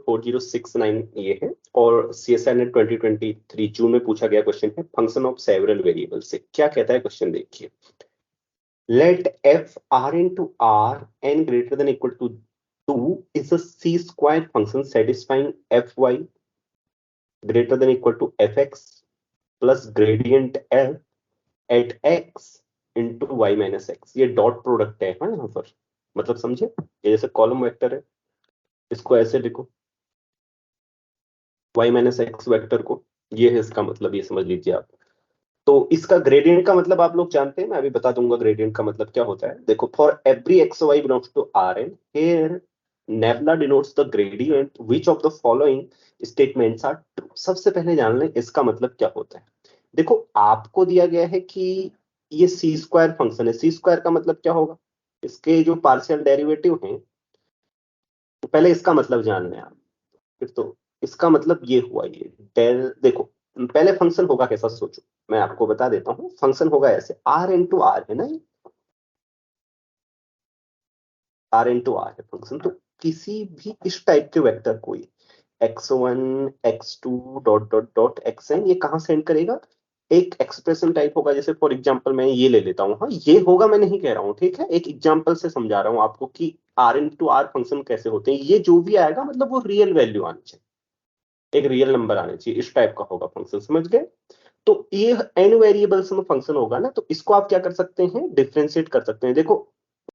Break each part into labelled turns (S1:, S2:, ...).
S1: 4069 ये है, और CSR ने 2023 जून में पूछा गया क्वेश्चन है फंक्शन ऑफ सेवरल वेरिएबल से। क्या कहता है क्वेश्चन, देखिए। Let f r into r n greater than equal to 2 is a c square function satisfying fy greater than equal to fx plus gradient f at x into y minus x। ये dot product है हाँ यहाँ पर, मतलब समझे, ये जैसे column vector है, इसको ऐसे लिखो y माइनस एक्स वेक्टर को, ये है इसका मतलब, ये समझ लीजिए आप। तो इसका ग्रेडियंट का मतलब आप लोग जानते हैं, मैं अभी बता दूंगा ग्रेडियंट का मतलब क्या होता है। देखो, for every x y belongs to R n, here nabla denotes the gradient which of the following statements are true. सबसे पहले जान लें इसका मतलब क्या होता है। देखो, आपको दिया गया है कि ये सी स्क्वायर फंक्शन है, सी स्क्वायर का मतलब क्या होगा, इसके जो पार्शियल डेरिवेटिव हैं, तो पहले इसका मतलब जान लें आप। फिर तो इसका मतलब ये हुआ, ये डेल। देखो, पहले फंक्शन होगा कैसा सोचो, मैं आपको बता देता हूं। फंक्शन होगा ऐसे, आर इंटू आर है ना, आर इंटू आर है फंक्शन। तो किसी भी इस टाइप के वेक्टर को x1 x2 dot dot dot xn, ये कहां सेंड करेगा, एक एक्सप्रेशन टाइप होगा। जैसे फॉर एग्जांपल मैं ये ले लेता हूँ, हाँ ये होगा, मैं नहीं कह रहा हूँ, ठीक है, एक एग्जांपल से समझा रहा हूँ आपको कि आर इंटू आर फंक्शन कैसे होते हैं। ये जो भी आएगा मतलब वो रियल वैल्यू आनी चाहिए, एक रियल नंबर आने चाहिए, इस टाइप का होगा फंक्शन, समझ गए। तो ये n वेरिएबल्स में फंक्शन होगा ना, तो इसको आप क्या कर सकते हैं, डिफरेंशिएट कर सकते हैं। देखो,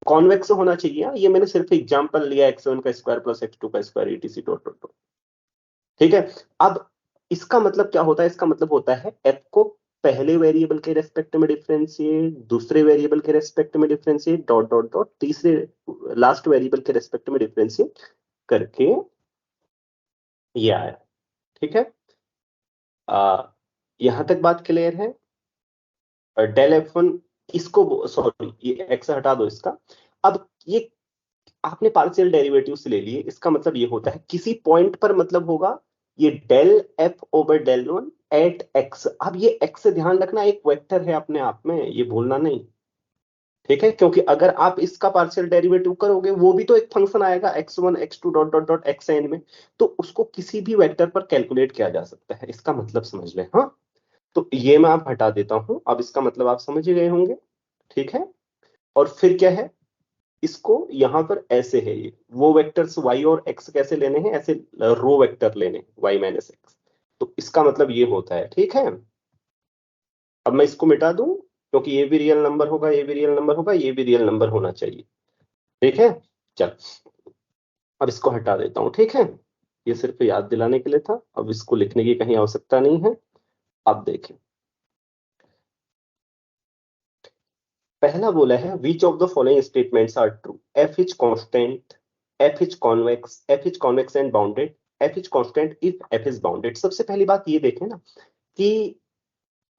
S1: कॉन्वेक्स होना चाहिए, ये मैंने सिर्फ एग्जांपल लिया, x1 का स्क्वायर प्लस x2 का square etc dot dot dot, ठीक है। अब इसका मतलब क्या होता है, इसका मतलब होता है f को पहले वेरिएबल के रेस्पेक्ट में डिफरेंशिएट, दूसरे वेरिएबल के रेस्पेक्ट में डिफरेंशिएट, डॉट डॉट डॉट, तीसरे लास्ट वेरिएबल के रेस्पेक्ट में डिफरेंशिएट करके ये आया, ठीक है। यहां तक बात क्लियर है। डेल F1, इसको सॉरी ये एक्स हटा दो इसका। अब ये आपने पार्शियल डेरिवेटिव से ले लिए, इसका मतलब ये होता है किसी पॉइंट पर मतलब होगा ये del f over del one at x. अब ये एक्स से ध्यान रखना, एक वेक्टर है अपने आप में, ये भूलना नहीं, ठीक है। क्योंकि अगर आप इसका पार्शियल डेरिवेटिव करोगे, वो भी तो एक फंक्शन आएगा x1 x2 dot dot dot xn में, तो उसको किसी भी वेक्टर पर कैलकुलेट किया जा सकता है, इसका मतलब समझ लें। हाँ, तो ये मैं आप हटा देता हूं, अब इसका मतलब आप समझ ही गए होंगे, ठीक है। और फिर क्या है, इसको यहां पर ऐसे है, ये वो वेक्टर्स y और x कैसे लेने हैं, ऐसे रो वेक्टर लेने हैं y माइनस एक्स, तो इसका मतलब ये होता है, ठीक है। अब मैं इसको मिटा दूं, क्योंकि ये भी रियल नंबर होगा, ये भी रियल नंबर होगा, ये भी रियल नंबर होना चाहिए, ठीक है। चल, अब इसको हटा देता हूं, ठीक है। ये सिर्फ याद दिलाने के लिए था, अब इसको लिखने की कहीं आवश्यकता नहीं है। अब देखें, पहला बोला है which of the following statements are true, f is constant, f is convex, f is convex and bounded, f is constant if f is bounded. सबसे पहली बात ये देखें ना कि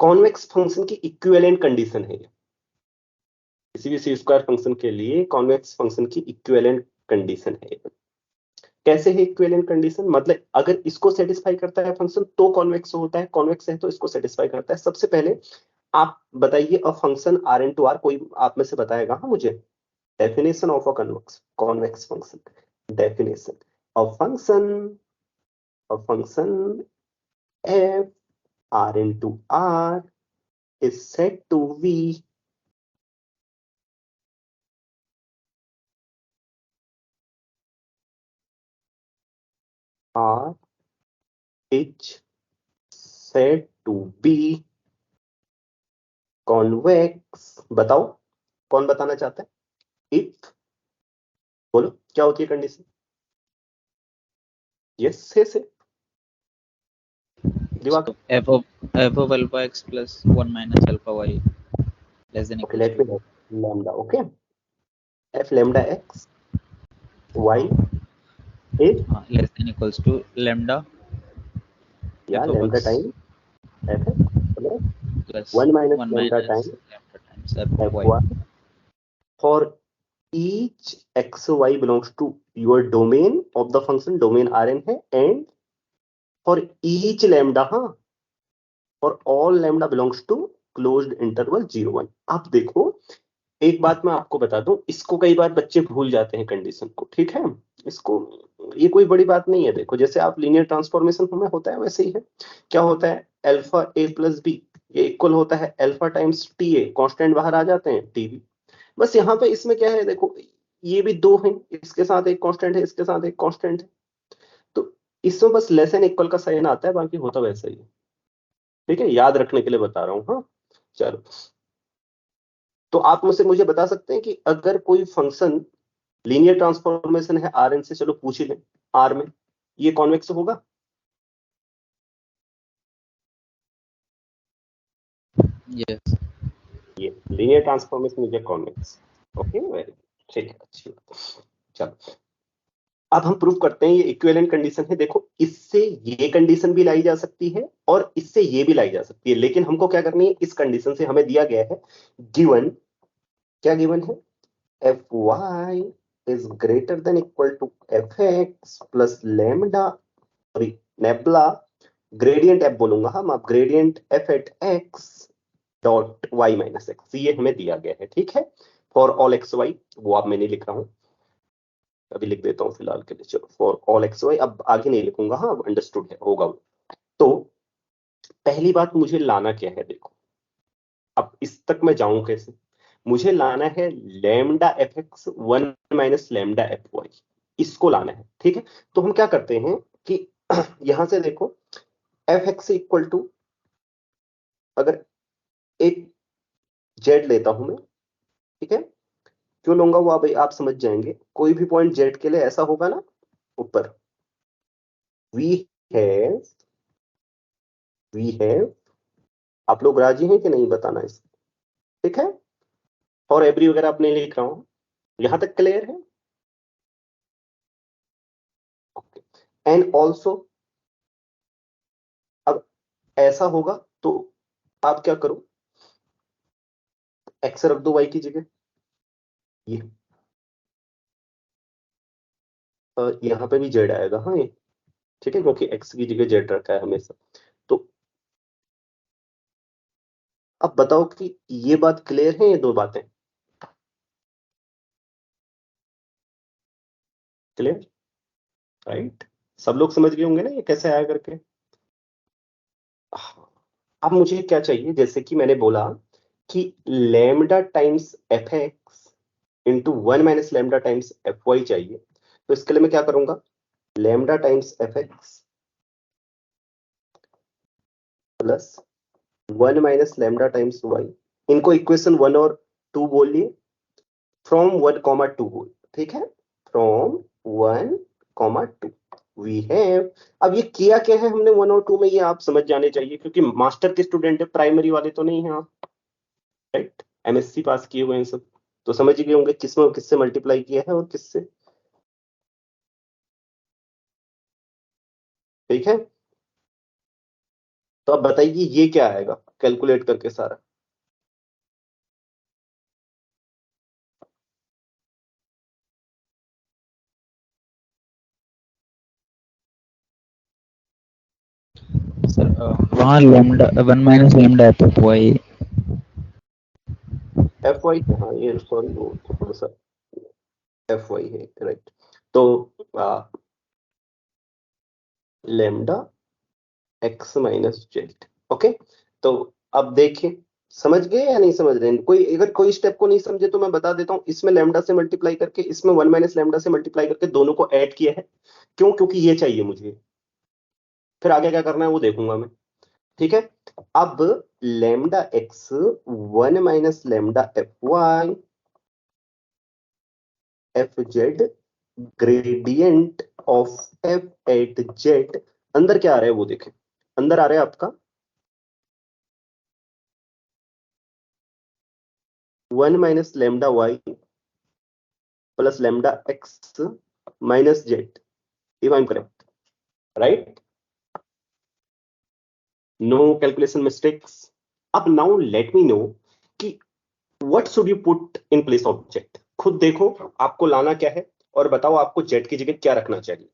S1: कॉन्वेक्स फंक्शन की इक्विवेलेंट कंडीशन है, किसी भी सी स्क्वायर फंक्शन के लिए कॉन्वेक्स फंक्शन की इक्विवेलेंट कंडीशन है। कैसे है इक्विवेलेंट कंडीशन, मतलब अगर इसको सेटिस्फाई करता है फंक्शन तो कॉन्वेक्स होता है, कॉन्वेक्स है तो इसको सेटिस्फाई करता है। सबसे पहले आप बताइए, a function R into R, कोई आप में से बताएगा हाँ मुझे, definition of a convex function, definition of function f r into r is said to be r is said to be convex। बताओ कौन बताना चाहता है, if, बोलो क्या होती है कंडीशन, यस से Diwakar.
S2: f of alpha x plus 1 minus alpha y less than
S1: okay,
S2: equals
S1: let me
S2: to
S1: know lambda, okay, f lambda x y is
S2: less than equals to lambda
S1: yeah
S2: f of
S1: lambda
S2: x
S1: time fx
S2: plus
S1: 1 minus
S2: 1
S1: lambda
S2: minus
S1: time
S2: lambda times f of y.
S1: fy for each x y belongs to your domain of the function, domain Rn है, and for each lambda, हाँ, for all lambda belongs to closed interval 0 1। अब देखो, एक बात मैं आपको बता दूं, इसको कई बार बच्चे भूल जाते हैं कंडीशन को, ठीक है। इसको ये कोई बड़ी बात नहीं है। देखो जैसे आप लीनियर ट्रांसफॉर्मेशन में होता है वैसे ही है। क्या होता है, अल्फा ए प्लस बी ये इक्वल होता है alpha times T A, constant बाहर आ जाते हैं टी बी। बस यहाँ पे इसमें क्या है, देखो ये भी दो हैं, इसके साथ एक कांस्टेंट है, इसके साथ एक कांस्टेंट है, तो इसमें बस लेस एन इक्वल का साइन आता है, बाकी होता वैसा ही है। ठीक है, याद रखने के लिए बता रहा हूँ। हाँ चलो, तो आप मुझसे मुझे बता सकते हैं कि अगर कोई फंक्शन लीनियर ट्रांसफॉर्मेशन है आर एन से, चलो पूछ ही लें, आर में ये कॉन्वेक्स होगा?
S2: यस।
S1: ये linear transformation is a convex. Okay very ठीक है, अच्छी बात। चलो अब हम प्रूव करते हैं, ये इक्विवेलेंट कंडीशन है। देखो इससे ये कंडीशन भी लाई जा सकती है और इससे ये भी लाई जा सकती है, लेकिन हमको क्या करनी है, इस कंडीशन से हमें दिया गया है गिवन, क्या गिवन है, f y is greater than equal to f x plus lambda, sorry nabla, gradient f बोलूंगा हम, आप gradient f at x dot y minus x, ये हमें दिया गया है। ठीक है, फॉर ऑल एक्स वाई, वो आप मैं नहीं लिख रहा हूं, अभी लिख देता हूं फिलहाल के लिए, चलो फॉर ऑल एक्स वाई, अब आगे नहीं लिखूंगा, हाँ अंडरस्टूड है, होगा वो। तो पहली बात मुझे लाना क्या है, देखो अब इस तक मैं जाऊं कैसे, मुझे लाना है lambda f x one minus lambda f y, इसको लाना है। ठीक है, तो हम क्या करते हैं कि यहां से देखो एफ एक्स इक्वल टू, अगर एक जेड लेता हूं मैं, ठीक है, क्यों लूंगा वो आप समझ जाएंगे, कोई भी पॉइंट जेड के लिए ऐसा होगा ना, ऊपर वी हैव, वी हैव, आप लोग राजी हैं कि नहीं बताना इस, ठीक है, और एवरी वगैरह आप नहीं लिख रहा हूं, यहां तक क्लियर है? ओके, एंड ऑल्सो, अब ऐसा होगा तो आप क्या करो, एक्स रख दो वाई की जगह, ये यहां पे भी जेड आएगा, हाँ ये ठीक है, क्योंकि एक्स की जगह जेड रखा है हमेशा। तो अब बताओ कि ये बात क्लियर है, ये दो बातें क्लियर, राइट? सब लोग समझ गए होंगे ना ये कैसे आया करके। अब मुझे क्या चाहिए, जैसे कि मैंने बोला कि lambda times f x into one minus lambda times f y चाहिए, तो इसके लिए मैं क्या करूंगा, lambda times f x plus one minus lambda times y, इनको इक्वेशन वन और टू बोलिए, फ्रॉम वन कॉमा टू बोल, ठीक है, from one comma two we have, अब ये किया क्या है हमने वन और टू में, ये आप समझ जाने चाहिए, क्योंकि मास्टर के स्टूडेंट है, प्राइमरी वाले तो नहीं है आप, राइट? एमएससी पास किए हुए हैं सब, तो समझ ही गए होंगे किसमें किससे मल्टीप्लाई किया है और किससे, ठीक है। तो अब बताइए ये क्या आएगा कैलकुलेट करके सारा,
S2: सर वहाँ lambda 1 - lambda f y.
S1: F y, हाँ ये सॉरी वो थोड़ा सा एफ वाई है, राइट? तो lambda x minus z, okay. तो अब देखिए, समझ गए या नहीं समझ रहे हैं? कोई अगर कोई स्टेप को नहीं समझे तो मैं बता देता हूं, इसमें लेमडा से मल्टीप्लाई करके, इसमें वन माइनस लेमडा से मल्टीप्लाई करके दोनों को ऐड किया है, क्यों? क्योंकि ये चाहिए मुझे, फिर आगे क्या करना है वो देखूंगा मैं, ठीक है। अब lambda x one minus lambda f y f z gradient of f at z, अंदर क्या आ रहा है वो देखें, अंदर आ रहा है आपका one minus lambda y plus lambda x minus z, if I am correct, right? No calculation mistakes. अब नाउ लेट मी नो कि what should you put in place of z, खुद देखो आपको लाना क्या है, और बताओ आपको जेड की जगह क्या रखना चाहिए।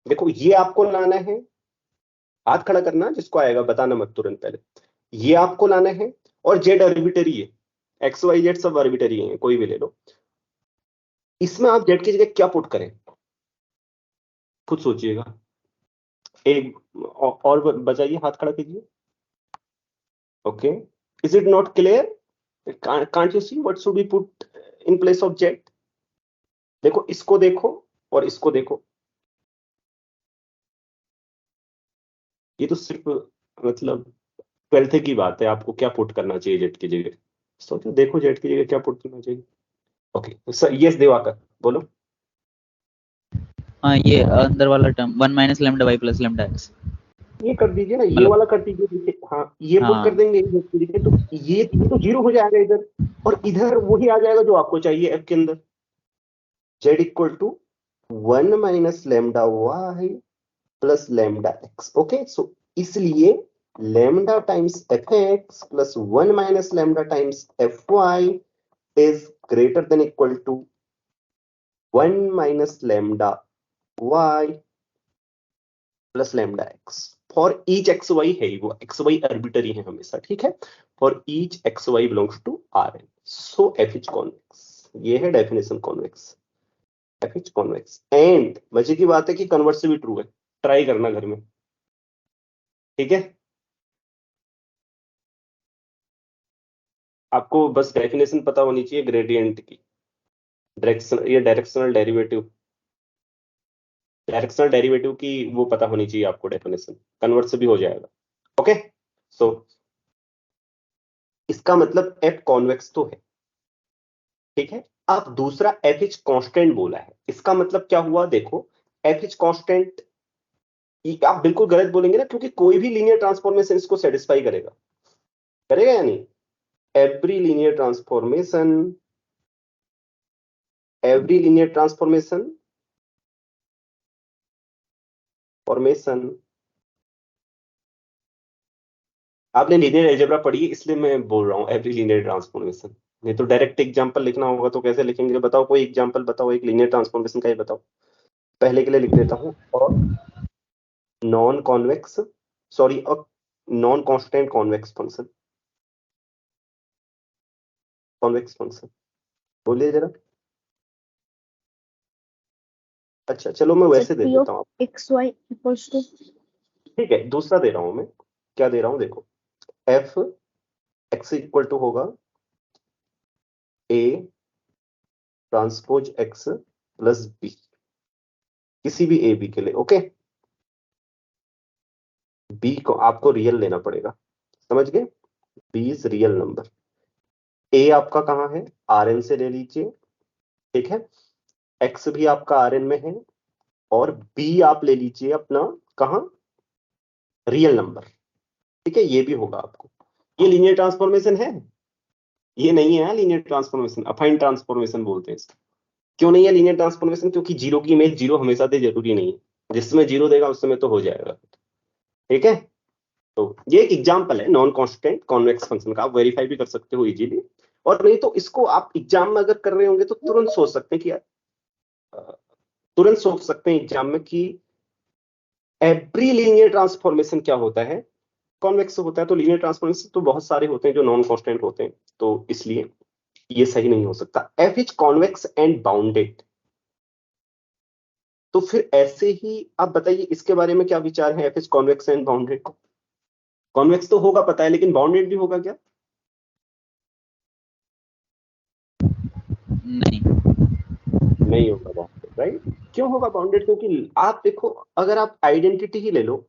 S1: देखो ये आपको लाना है, हाथ खड़ा करना जिसको आएगा, बताना मत तुरंत पहले, ये आपको लाना है, और जेड आर्बिटरी है, एक्स वाई जेड सब आर्बिटरी है, कोई भी ले लो, इसमें आप जेड की जगह क्या पुट करें, खुद सोचिएगा। एक और बजाइए, हाथ खड़ा कीजिए। Okay, is it not clear? Can't you see what should be put in place of Z? देखो, इसको देखो और इसको देखो, ये तो सिर्फ मतलब 12th की बात है। आपको क्या पुट करना चाहिए जेड की जगह? सोचो, देखो जेड की जगह क्या पुट करना चाहिए। ओके सर, यस दिवाकर बोलो।
S2: हाँ, ये अंदर वाला term 1 minus lambda y plus lambda x,
S1: ये कर दीजिए ना, ये
S2: मतलब
S1: वाला कर दीजिए, देखिए हाँ, ये पुट कर
S2: हाँ
S1: देंगे जेड की जगह, तो ये तो जीरो हो जाएगा इधर, और इधर वही आ जाएगा जो आपको चाहिए एफ के अंदर। Z equal to 1 minus lambda y plus lambda x. Okay, so इसलिए lambda times f x plus 1 minus lambda times f y is greater than equal to 1 minus lambda y plus lambda x for each x y. है ही वो x Y arbitrary है हमेशा, ठीक है। For each x y belongs to R n, so f is convex. ये है definition convex, f is convex. And मजे की बात है कि कन्वर्स से भी ट्रू है, ट्राई करना घर में, ठीक है। आपको बस डेफिनेशन पता होनी चाहिए ग्रेडियंट की, डायरेक्शन, ये डायरेक्शनल डेरिवेटिव की वो पता होनी चाहिए आपको, डेफिनेशन कन्वर्ट से भी हो जाएगा। ओके, सो इसका मतलब एफ कॉन्वेक्स तो है, ठीक है। अब दूसरा एफ इज कांस्टेंट बोला है, इसका मतलब क्या हुआ देखो। एफ इज कांस्टेंट, आप बिल्कुल गलत बोलेंगे ना, क्योंकि कोई भी लीनियर ट्रांसफॉर्मेशन इसको सेटिस्फाई करेगा, करेगा या नहीं? Every linear transformation, every linear transformation formation, आपने लीनियर अलजेब्रा पढ़ी है इसलिए मैं बोल रहा हूँ एवरी लीनियर ट्रांसफॉर्मेशन। नहीं तो डायरेक्ट एग्जांपल लिखना होगा तो कैसे लिखेंगे बताओ? कोई एग्जांपल बताओ एक लीनियर ट्रांसफॉर्मेशन का, ही बताओ। पहले के लिए लिख देता हूँ, और non convex, sorry, non constant convex function, convex function, बोलिए जरा। अच्छा चलो, मैं वैसे दे देता हूँ।
S3: एक्स वाई इक्वल्स टू,
S1: ठीक है, दूसरा दे रहा हूं मैं। क्या दे रहा हूं देखो, एफ एक्स इक्वल टू होगा A transpose x plus b, किसी भी ए बी के लिए। ओके, बी को आपको रियल लेना पड़ेगा, समझ गए? B is real number. ए आपका कहाँ है? आर एन से ले लीजिए, ठीक है। एक्स भी आपका आर एन में है, और बी आप ले लीजिए अपना कहाँ? रियल नंबर, ठीक है। ये भी होगा आपको। ये लीनियर ट्रांसफॉर्मेशन है? ये नहीं है लीनियर ट्रांसफॉर्मेशन, अफाइन ट्रांसफॉर्मेशन बोलते हैं इसको। क्यों नहीं है लीनियर ट्रांसफॉर्मेशन? क्योंकि जीरो की इमेज जीरो हमेशा दे जरूरी नहीं है, जिसमें जीरो देगा उस समय तो हो जाएगा, ठीक है। तो ये एक एग्जांपल है नॉन कांस्टेंट कॉन्वेक्स फंक्शन का, आप वेरीफाई भी कर सकते हो इजीली। और नहीं तो इसको आप एग्जाम में अगर कर रहे होंगे तो तुरंत सोच सकते हैं कि तुरंत सोच सकते हैं एग्जाम में कि एवरी लीनियर ट्रांसफॉर्मेशन क्या होता है? कॉन्वेक्स होता है। तो लीनियर ट्रांसफॉर्मेशन तो बहुत सारे होते हैं जो नॉन कांस्टेंट होते हैं, तो इसलिए ये सही नहीं हो सकता। F is convex and bounded, तो फिर ऐसे ही आप बताइए इसके बारे में क्या विचार है? F is convex and bounded, convex तो होगा पता है, लेकिन बाउंडेड भी होगा क्या?
S2: नहीं।
S1: नहीं होगा बाउंडेड, राइट? क्यों होगा बाउंडेड? क्योंकि आप देखो, अगर आप आइडेंटिटी ही ले लो,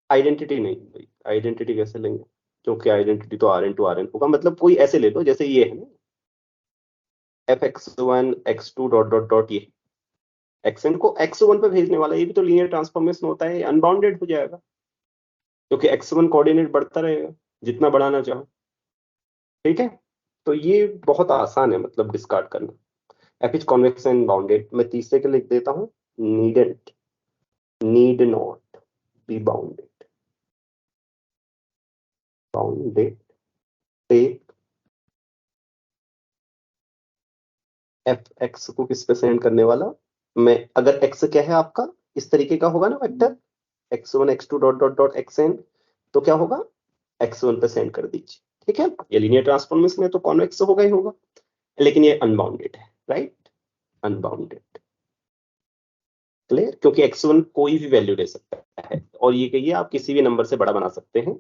S1: आइडेंटिटी नहीं भाई, आइडेंटिटी कैसे लेंगे? क्योंकि आइडेंटिटी तो R n to R n होगा। मतलब कोई ऐसे ले लो जैसे ये है ना, f x one x two dot dot dot, ये एक्स एन को एक्स वन पे भेजने वाला, ये भी तो लीनियर ट्रांसफॉर्मेशन होता है, अनबाउंडेड हो जाएगा, क्योंकि एक्स वन कोऑर्डिनेट बढ़ता रहेगा जितना बढ़ाना चाहो, ठीक है। तो ये बहुत आसान है मतलब डिस्कार्ड करना। F is convex and bounded. मैं तीसरे के लिख देता हूं, needn't, need not be bounded, bounded take f x को किस पे सेंड करने वाला? मैं अगर एक्स क्या है आपका, इस तरीके का होगा ना vector, x one x two dot dot dot x n, तो क्या होगा? एक्स वन पे सेंड कर दीजिए, ठीक है। ये लीनियर ट्रांसफॉर्मेशन है तो कॉन्वेक्स होगा ही होगा, लेकिन ये अनबाउंडेड है, राइट? अनबाउंडेड, क्लियर, क्योंकि x1 कोई भी वैल्यू ले सकता है और ये कहिए आप किसी भी नंबर से बड़ा बना सकते हैं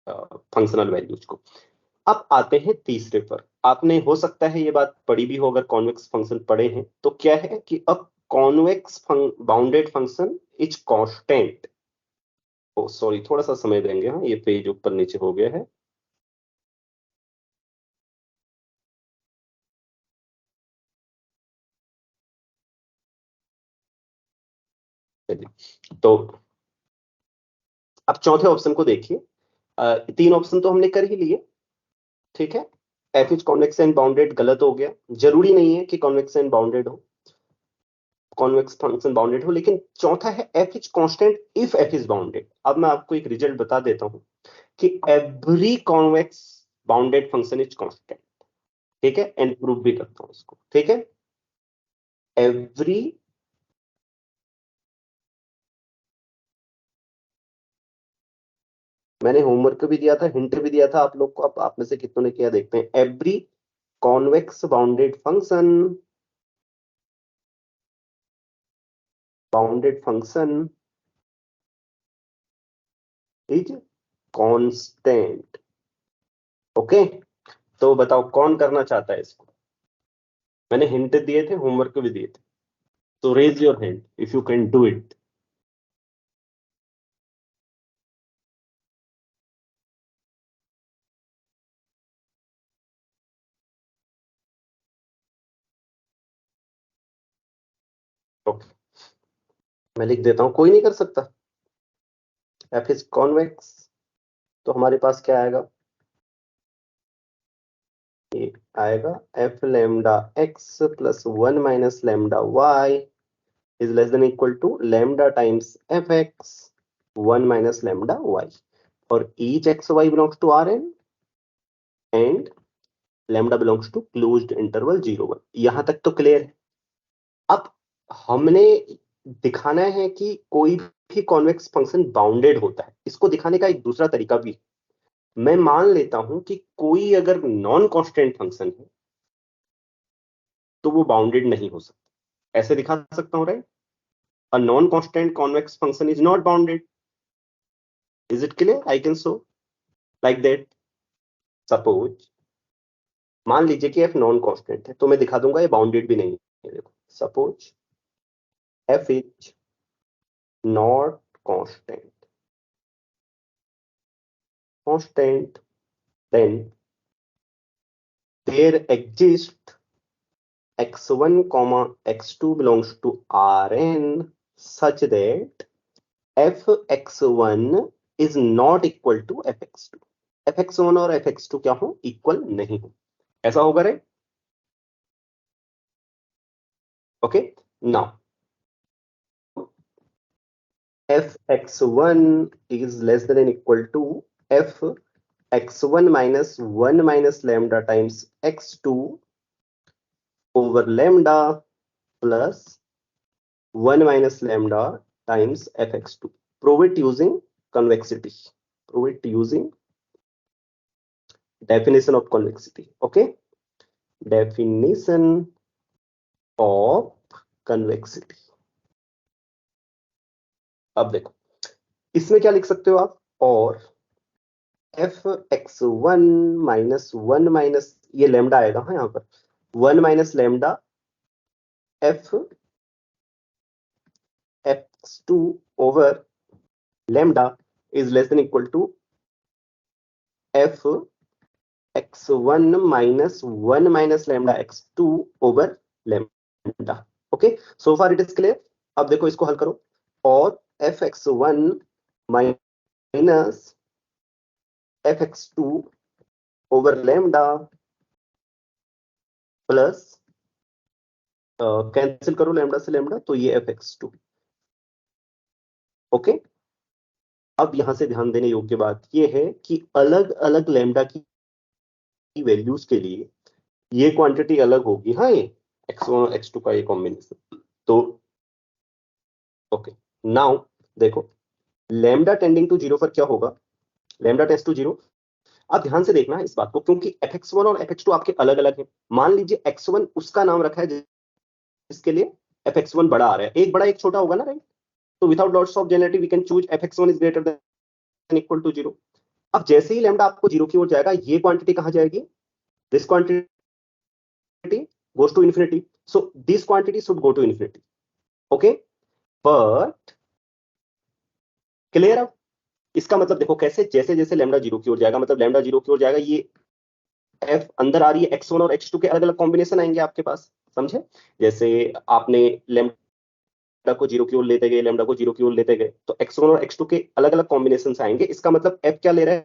S1: फंक्शनल वैल्यूज को। अब आते हैं तीसरे पर। आपने हो सकता है ये बात पढ़ी भी हो, अगर कॉन्वेक्स फंक्शन पढ़े हैं तो क्या है कि अब convex bounded function is constant. Oh sorry, थोड़ा सा समय देंगे, हाँ ये पेज ऊपर नीचे हो गया है। तो अब चौथे ऑप्शन को देखिए। तीन ऑप्शन तो हमने कर ही लिए, ठीक है। F is convex and bounded गलत हो गया, जरूरी नहीं है कि कॉन्वेक्स एंड बाउंडेड हो, कॉन्वेक्स फंक्शन बाउंडेड हो, लेकिन चौथा है F is constant if f is bounded. अब मैं आपको एक रिजल्ट बता देता हूं कि every convex bounded function is constant, ठीक है, एंड प्रूव भी करता हूं इसको, ठीक है। एवरी मैंने होमवर्क भी दिया था, हिंट भी दिया था आप लोग को, अब आप में से कितनों ने किया देखते हैं। Every convex bounded function is constant. Okay, तो बताओ कौन करना चाहता है इसको। मैंने हिंट दिए थे, होमवर्क भी दिए थे, तो raise your hand if you can do it. Okay, मैं लिख देता हूं, कोई नहीं कर सकता। एफ इज कॉन्वेक्स, तो हमारे पास क्या आएगा, ये आएगा f lambda x plus 1 - lambda y is less than equal to lambda times f x 1 - lambda y और each x y belongs to R n and lambda belongs to closed interval 0 1। यहां तक तो क्लियर है। अब हमने दिखाना है कि कोई भी कॉन्वेक्स फंक्शन बाउंडेड होता है। इसको दिखाने का एक दूसरा तरीका भी, मैं मान लेता हूं कि कोई अगर नॉन कांस्टेंट फंक्शन है तो वो बाउंडेड नहीं हो सकता, ऐसे दिखा सकता हूं, right. A non constant convex function is not bounded. Is it clear? I can show like that. Suppose मान लीजिए कि एफ नॉन कांस्टेंट है, तो मैं दिखा दूंगा ये बाउंडेड भी नहीं है। देखो, suppose F is not constant, constant then there exists x1 comma x2 belongs to Rn such that fx1 is not equal to fx2। fx1 और fx2 क्या हो, इक्वल नहीं हो, ऐसा होगा रे। Okay, now fx1 is less than and equal to fx1 minus 1 - lambda times x2 over lambda plus 1 - lambda times fx2। Prove it using convexity. Prove it using definition of convexity. Okay, definition of convexity। अब देखो, इसमें क्या लिख सकते हो आप, और fx1 minus 1 minus ये लैम्डा आएगा, हाँ यहाँ पर 1 - lambda f x2 over lambda is less than equal to f x1 minus 1 - lambda x2 over lambda। Okay, so far it is clear. अब देखो इसको हल करो, और fx1 minus fx2 over lambda plus cancel करो lambda से lambda, तो ये fx2। ओके, अब यहां से ध्यान देने योग्य बात यह है कि अलग अलग लैम्डा की वैल्यूज के लिए ये क्वांटिटी अलग होगी, हाँ, ये x1 और x2 का ये कॉम्बिनेशन। तो ओके, नाउ देखो, लैम्डा टेंडिंग टू 0 पर क्या होगा, लैम्डा टेंड्स टू 0। अब ध्यान से देखना है इस बात को, क्योंकि fx1 और fx2 आपके अलग अलग हैं। मान लीजिए x1 उसका नाम रखा है जिसके लिए fx1 बड़ा आ रहा है, एक बड़ा एक छोटा होगा ना, राइट? तो without loss of generality we can choose fx1 is greater than equal to 0। अब जैसे ही लैम्डा आपको 0 की ओर जाएगा, ये क्वांटिटी कहां जाएगी? This quantity goes to infinity, so this quantity should go to infinity. Okay, but clear? अब इसका मतलब देखो कैसे, जैसे जैसे लैम्डा 0 की ओर जाएगा, मतलब लैम्डा 0 की ओर जाएगा, ये f अंदर आ रही है, x1 और x2 के अलग अलग कॉम्बिनेशन आएंगे आपके पास, समझे? जैसे आपने लैम्डा को 0 की ओर लेते गए, लैम्डा को 0 की ओर लेते गए, तो x1 और x2 के अलग अलग कॉम्बिनेशन आएंगे। इसका मतलब f क्या ले रहा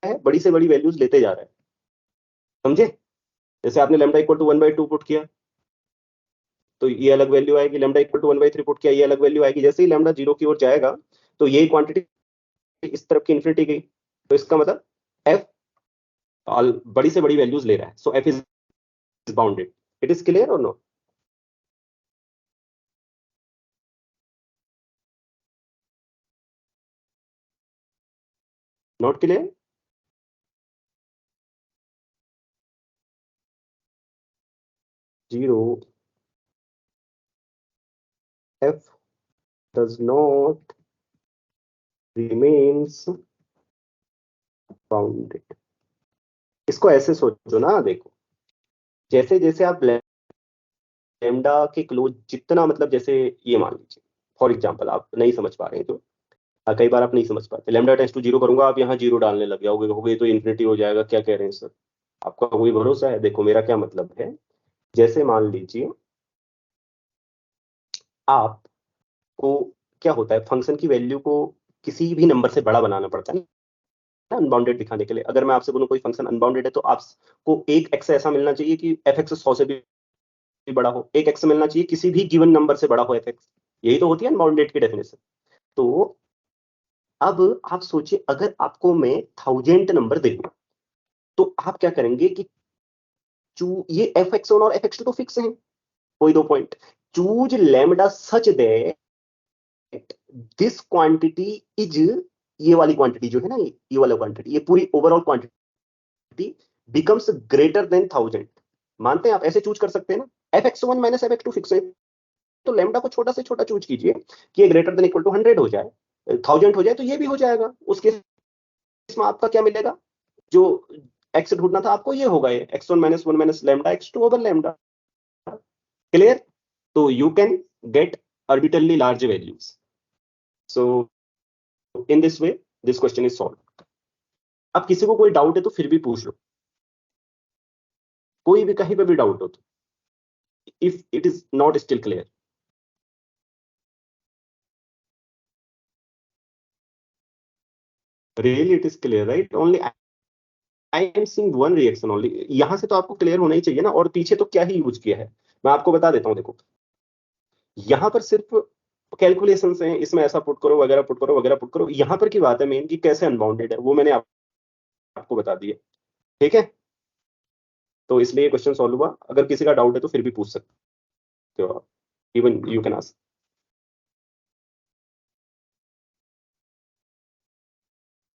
S1: है? बड़ी से बड़ी वैल्यूज लेते जा रहा है, समझे? जैसे आपने लैम्डा इक्वल टू 1/2 पुट किया तो ये अलग वैल्यू आएगी, लैम्डा इक्वल टू 1/3 पुट किया, ये अलग वैल्यू आएगी। जैसे ही लैम्डा 0 की ओर जाएगा तो ये क्वांटिटी इस तरफ की इन्फिनिटी गई, तो इसका मतलब f बड़ी से बड़ी वैल्यूज ले रहा है, so f is bounded. It is clear और no? Not clear? Zero, f does not remains bounded. इसको ऐसे सोचो ना, देखो जैसे जैसे आप लैम्डा के क्लोज जितना, मतलब जैसे ये मान लीजिए फॉर एग्जांपल, आप नहीं समझ पा रहे हैं तो कई बार आप नहीं समझ पाते, लैम्डा टेंड्स टू 0 करूंगा, आप यहाँ 0 डालने लग जाओगे, हो गए तो इन्फिनिटी हो जाएगा, क्या कह रहे हैं सर? आपका कोई भरोसा है? देखो मेरा क्या मतलब है, जैसे मान लीजिए आपको क्या होता है, फंक्शन की वैल्यू को किसी भी नंबर से बड़ा बनाना पड़ता है ना अनबाउंडेड दिखाने के लिए। अगर मैं आपसे बोलूं कोई फंक्शन अनबाउंडेड है, तो आपको एक एक्स ऐसा मिलना चाहिए कि एफ एक्स 100 से भी बड़ा हो, एक एक्स मिलना चाहिए किसी भी गिवन नंबर से बड़ा हो एफ एक्स। यही तो होती है अनबाउंडेड की डेफिनेशन। तो अब आप सोचिए, अगर आपको मैं 1000 नंबर दे दूं, तो आप क्या करेंगे कि ये एफ एक्स वन और एफ एक्स टू तो फिक्स हैं, कोई दो point, choose lambda such that this quantity is, ये वाली क्वांटिटी जो है ना, ये वाला क्वांटिटी, ये पूरी overall quantity becomes greater than 1000। मानते हैं आप ऐसे चूज कर सकते हैं ना, f x one minus f x two fix है, तो लैम्डा को छोटा से छोटा चूज कीजिए कि ये ग्रेटर देन इक्वल टू 100 हो जाए, 1000 हो जाए, तो ये भी हो जाएगा। उसके इसमें आपका क्या मिलेगा, जो एक्स ढूंढना था आपको, ये होगा, ये x1 - 1 minus lambda x2 over lambda. Clear? तो you can get arbitrarily large values. So in this way this question is solved. अब किसी को कोई डाउट है तो फिर भी पूछ लो, कोई भी कहीं पे भी डाउट हो तो, if it is not still clear. Really it is clear, right? Only I am seeing one reaction only. यहां से तो आपको क्लियर होना ही चाहिए ना, और पीछे तो क्या ही यूज किया है, मैं आपको बता देता हूं। देखो यहां पर सिर्फ कैलकुलेशन हैं, इसमें ऐसा पुट करो, वगैरह पुट करो, वगैरह पुट करो। यहां पर की बात है मेन कि कैसे अनबाउंडेड है, वो मैंने आपको बता दिया, ठीक है? तो इसलिए क्वेश्चन सॉल्व हुआ। अगर किसी का डाउट है तो फिर भी पूछ सकते हो आप, इवन यू कैन आस्क।